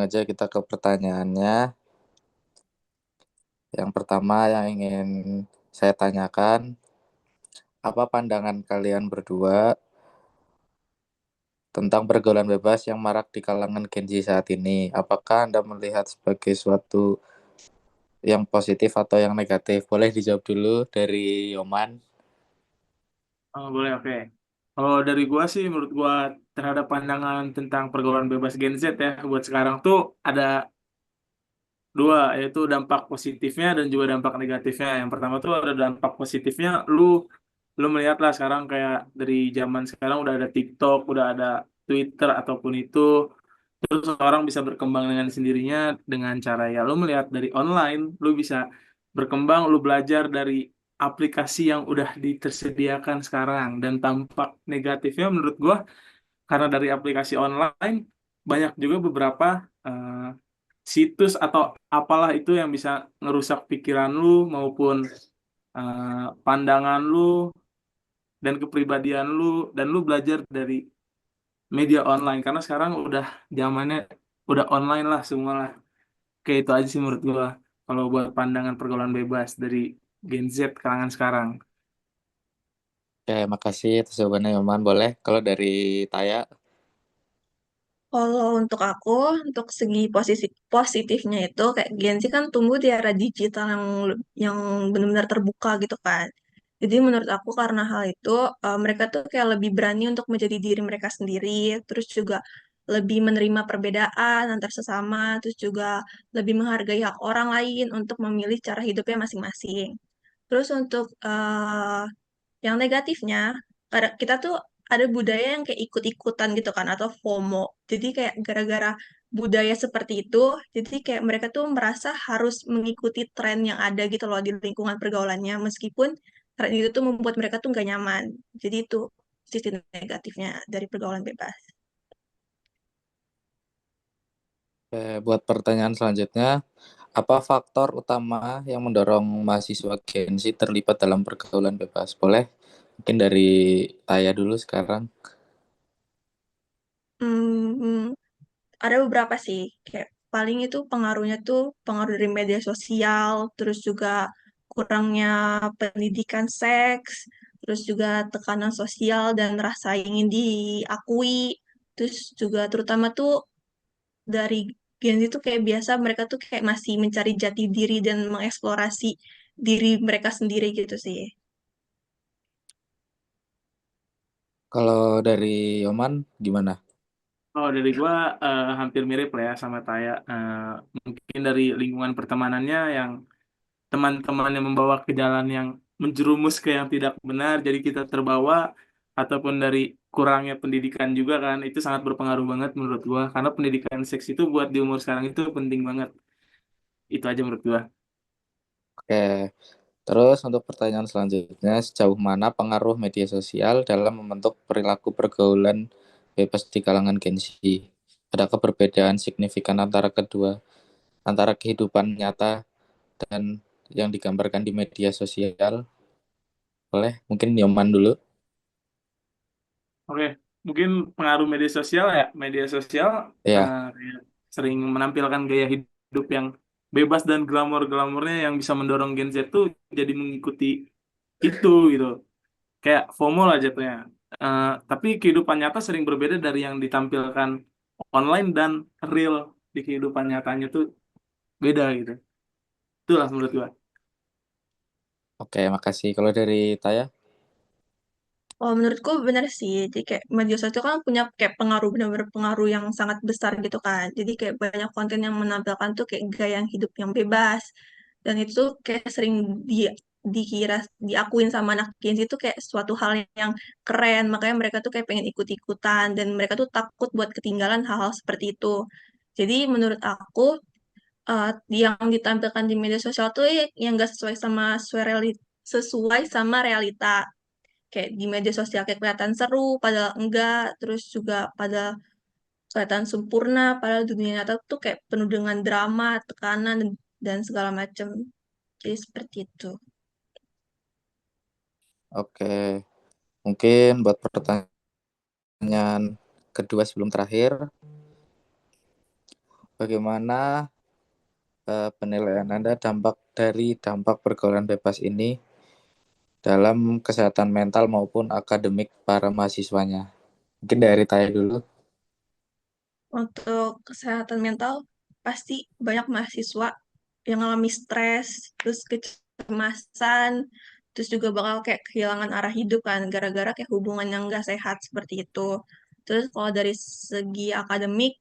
aja kita ke pertanyaannya. Yang pertama yang ingin saya tanyakan, apa pandangan kalian berdua tentang pergaulan bebas yang marak di kalangan Gen Z saat ini? Apakah Anda melihat sebagai suatu yang positif atau yang negatif? Boleh dijawab dulu dari Yoman. Oh, boleh, oke. Kalau dari gua sih, menurut gua terhadap pandangan tentang pergaulan bebas Gen Z ya, buat sekarang tuh ada dua, yaitu dampak positifnya dan juga dampak negatifnya. Yang pertama tuh ada dampak positifnya, lu melihat lah sekarang kayak dari zaman sekarang udah ada TikTok, udah ada Twitter ataupun itu, terus orang bisa berkembang dengan sendirinya dengan cara ya lu melihat dari online, lu bisa berkembang, lu belajar dari aplikasi yang udah ditersediakan sekarang. Dan tampak negatifnya menurut gua, karena dari aplikasi online banyak juga beberapa situs atau apalah itu yang bisa ngerusak pikiran lu maupun pandangan lu dan kepribadian lu, dan lu belajar dari media online karena sekarang udah zamannya udah online lah semua lah. Kayak itu aja sih menurut gua kalau buat pandangan pergaulan bebas dari Gen Z kalangan sekarang. Oke, makasih atas jawabannya Yoman. Boleh kalau dari Taya? Kalau untuk aku, untuk segi positifnya itu kayak Gen Z kan tumbuh di era digital yang benar-benar terbuka gitu kan. Jadi menurut aku karena hal itu mereka tuh kayak lebih berani untuk menjadi diri mereka sendiri, terus juga lebih menerima perbedaan antar sesama, terus juga lebih menghargai hak orang lain untuk memilih cara hidupnya masing-masing. Terus untuk yang negatifnya, kita tuh ada budaya yang kayak ikut-ikutan gitu kan, atau FOMO. Jadi kayak gara-gara budaya seperti itu, jadi kayak mereka tuh merasa harus mengikuti tren yang ada gitu loh di lingkungan pergaulannya, meskipun tren itu tuh membuat mereka tuh nggak nyaman. Jadi itu sisi negatifnya dari pergaulan bebas. Buat pertanyaan selanjutnya, apa faktor utama yang mendorong mahasiswa Gen Z terlibat dalam pergaulan bebas? Boleh? Mungkin dari Taya dulu sekarang. Hmm, ada beberapa sih, kayak paling itu pengaruhnya tuh pengaruh dari media sosial, terus juga kurangnya pendidikan seks, terus juga tekanan sosial dan rasa ingin diakui, terus juga terutama tuh dari Gen Z tuh kayak biasa mereka tuh kayak masih mencari jati diri dan mengeksplorasi diri mereka sendiri gitu sih. Kalau dari Yoman gimana? Oh, dari gua hampir mirip lah ya sama Taya. Mungkin dari lingkungan pertemanannya yang teman-teman yang membawa ke jalan yang menjerumus ke yang tidak benar, jadi kita terbawa, ataupun dari kurangnya pendidikan juga kan, itu sangat berpengaruh banget menurut gua. Karena pendidikan seks itu buat di umur sekarang itu penting banget. Itu aja menurut gua. Oke, terus untuk pertanyaan selanjutnya, sejauh mana pengaruh media sosial dalam membentuk perilaku pergaulan bebas di kalangan Gen Z? Adakah perbedaan signifikan antara kehidupan nyata dan yang digambarkan di media sosial? Boleh? Mungkin Yoman dulu. Oke, mungkin pengaruh media sosial ya. Media sosial Ya, kayak sering menampilkan gaya hidup yang bebas dan glamor-glamornya yang bisa mendorong Gen Z tuh jadi mengikuti itu gitu. Kayak FOMO lah jatuhnya. Tapi kehidupan nyata sering berbeda dari yang ditampilkan online, dan real di kehidupan nyatanya tuh beda gitu. Itulah menurut gua. oke, makasih. Kalau dari Taya? Oh, menurutku benar sih. Jadi kayak media sosial kan punya kayak pengaruh, benar-benar pengaruh yang sangat besar gitu kan. Jadi kayak banyak konten yang menampilkan tuh kayak gaya hidup yang bebas. Dan itu tuh kayak sering dikira, diakuin sama anak Gen Z itu kayak suatu hal yang keren. Makanya mereka tuh kayak pengen ikut-ikutan. Dan mereka tuh takut buat ketinggalan hal-hal seperti itu. Jadi menurut aku, eh, yang ditampilkan di media sosial tuh yang gak sesuai sama realita, kayak di media sosial kayak kelihatan seru padahal enggak, terus juga pada kelihatan sempurna padahal dunia nyata tuh kayak penuh dengan drama, tekanan dan segala macam. Jadi seperti itu. Oke, mungkin buat pertanyaan kedua sebelum terakhir, bagaimana penilaian Anda dampak pergaulan bebas ini dalam kesehatan mental maupun akademik para mahasiswanya? Mungkin dari Taya dulu. Untuk kesehatan mental, pasti banyak mahasiswa yang mengalami stres, terus kecemasan, terus juga bakal kayak kehilangan arah hidup kan, gara-gara kayak hubungan yang nggak sehat seperti itu. Terus kalau dari segi akademik,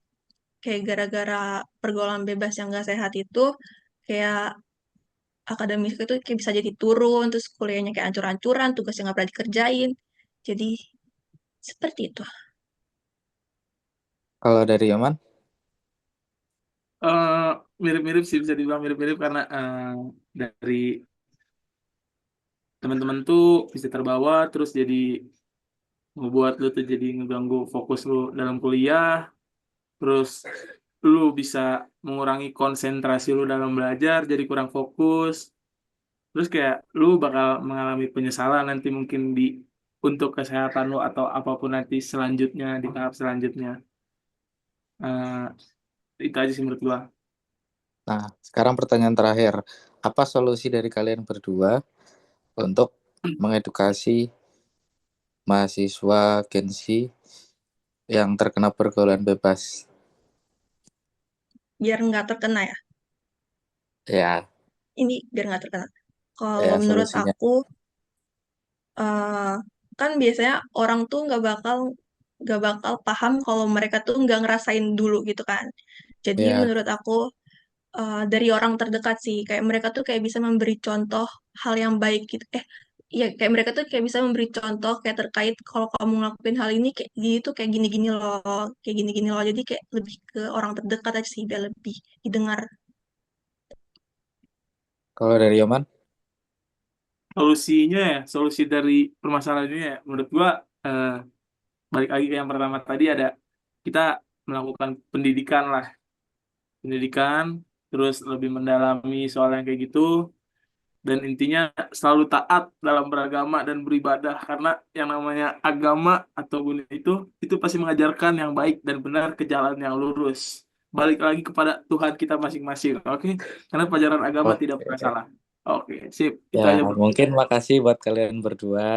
kayak gara-gara pergaulan bebas yang nggak sehat itu, kayak akademis itu kayak bisa jadi turun, terus kuliahnya kayak ancur-ancuran, tugasnya nggak pernah dikerjain. Jadi, seperti itu. Kalau dari Yaman, Eh, Mirip-mirip sih, bisa dibilang mirip-mirip karena dari teman-teman tuh bisa terbawa terus jadi ngebuat lu tuh jadi ngeganggu fokus lu dalam kuliah, terus lu bisa mengurangi konsentrasi lu dalam belajar jadi kurang fokus, terus kayak lu bakal mengalami penyesalan nanti mungkin untuk kesehatan lu atau apapun nanti selanjutnya di tahap selanjutnya. Eh, itu aja sih menurut gua. nah sekarang pertanyaan terakhir, apa solusi dari kalian berdua untuk mengedukasi mahasiswa Gen Z yang terkena pergaulan bebas? Biar nggak terkena ya. Ya, Ini biar nggak terkena. Kalau ya menurut solusinya. aku, eh, kan biasanya orang tuh nggak bakal paham kalau mereka tuh nggak ngerasain dulu gitu kan. Jadi Ya, menurut aku dari orang terdekat sih, kayak mereka tuh kayak bisa memberi contoh hal yang baik gitu. Iya kayak mereka tuh kayak bisa memberi contoh kayak terkait kalau kamu ngelakuin hal ini kayak gini tuh kayak gini-gini loh, kayak gini-gini loh. Jadi kayak lebih ke orang terdekat aja sih biar lebih didengar. kalau dari Yaman, Solusinya ya, solusi dari permasalahan ini ya, menurut gua eh, balik lagi ke yang pertama tadi ada kita melakukan pendidikan lah, pendidikan, terus lebih mendalami soal yang kayak gitu, dan intinya selalu taat dalam beragama dan beribadah karena yang namanya agama atau bunda itu pasti mengajarkan yang baik dan benar ke jalan yang lurus. Balik lagi kepada Tuhan kita masing-masing, oke? Karena pelajaran agama tidak pernah oke. salah. Oke, sip. Ya, Itu aja bro. mungkin makasih buat kalian berdua.